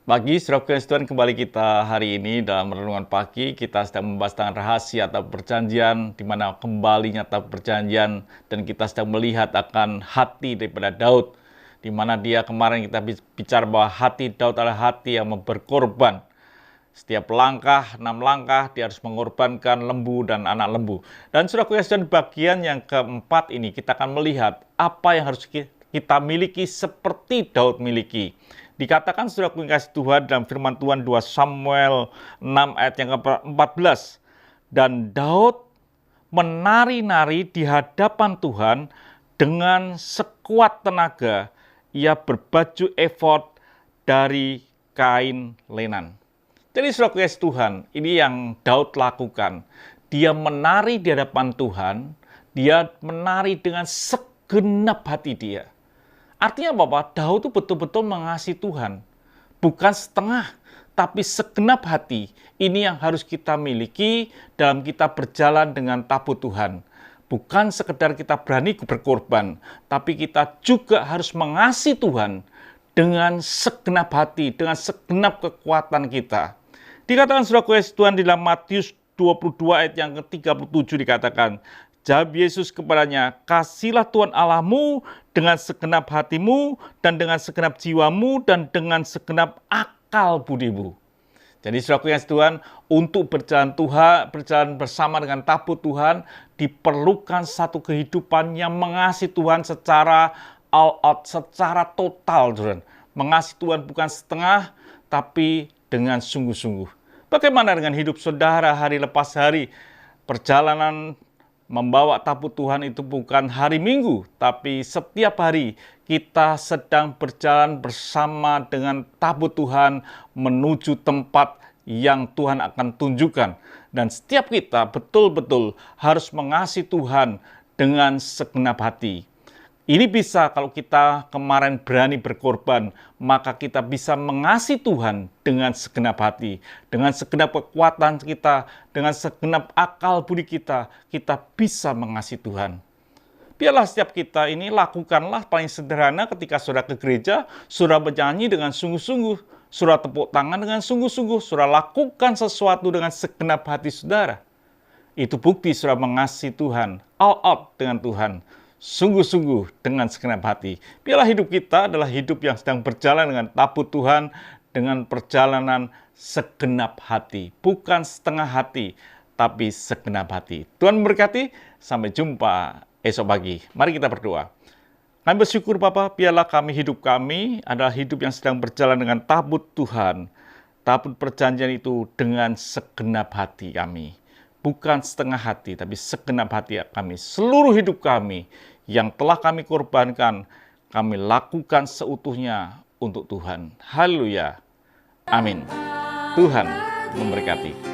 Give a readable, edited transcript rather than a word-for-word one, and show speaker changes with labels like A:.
A: Pagi, saudara Kristen, kembali kita hari ini dalam renungan pagi. Kita sedang membahas tentang rahasia atau perjanjian, di mana kembalinya atau perjanjian, dan kita sedang melihat akan hati daripada Daud, di mana dia kemarin kita bicara bahwa hati Daud adalah hati yang berkorban. Setiap langkah, 6 langkah, dia harus mengorbankan lembu dan anak lembu. Dan saudara Kristen, bagian yang keempat ini kita akan melihat apa yang harus kita miliki seperti Daud miliki. Dikatakan saudara kasih Tuhan dalam firman Tuhan 2 Samuel 6 ayat yang ke-14. Dan Daud menari-nari di hadapan Tuhan dengan sekuat tenaga. Ia berbaju efod dari kain lenan. Jadi saudara kasih Tuhan, ini yang Daud lakukan. Dia menari di hadapan Tuhan, dia menari dengan segenap hati dia. Artinya apa? Daud itu betul-betul mengasihi Tuhan. Bukan setengah, tapi segenap hati. Ini yang harus kita miliki dalam kita berjalan dengan tabut Tuhan. Bukan sekedar kita berani berkorban, tapi kita juga harus mengasihi Tuhan dengan segenap hati, dengan segenap kekuatan kita. Dikatakan saudara kasih Tuhan di dalam Matius 22 ayat yang ke-37 dikatakan, jawab Yesus kepadanya, kasihlah Tuhan Allahmu dengan segenap hatimu, dan dengan segenap jiwamu, dan dengan segenap akal budimu. Jadi saudara kasih Tuhan, untuk berjalan bersama dengan tabut Tuhan, diperlukan satu kehidupan yang mengasihi Tuhan secara all out, secara total. Tuhan. Mengasihi Tuhan bukan setengah, tapi dengan sungguh-sungguh. Bagaimana dengan hidup saudara hari lepas hari? Perjalanan membawa tabut Tuhan itu bukan hari Minggu, tapi setiap hari kita sedang berjalan bersama dengan tabut Tuhan menuju tempat yang Tuhan akan tunjukkan. Dan setiap kita betul-betul harus mengasihi Tuhan dengan segenap hati. Ini bisa kalau kita kemarin berani berkorban, maka kita bisa mengasihi Tuhan dengan segenap hati, dengan segenap kekuatan kita, dengan segenap akal budi kita bisa mengasihi Tuhan. Biarlah setiap kita ini lakukanlah paling sederhana ketika saudara ke gereja, saudara bernyanyi dengan sungguh-sungguh, saudara tepuk tangan dengan sungguh-sungguh, saudara lakukan sesuatu dengan segenap hati saudara. Itu bukti saudara mengasihi Tuhan, all out dengan Tuhan. Sungguh-sungguh dengan segenap hati. Biarlah hidup kita adalah hidup yang sedang berjalan dengan tabut Tuhan, dengan perjalanan segenap hati. Bukan setengah hati, tapi segenap hati. Tuhan memberkati, sampai jumpa esok pagi. Mari kita berdoa. Kami bersyukur Bapa, biarlah hidup kami adalah hidup yang sedang berjalan dengan tabut Tuhan. Tabut perjanjian itu dengan segenap hati kami. Bukan setengah hati, tapi segenap hati kami. Seluruh hidup kami yang telah kami korbankan, kami lakukan seutuhnya untuk Tuhan. Haleluya. Amin. Tuhan memberkati.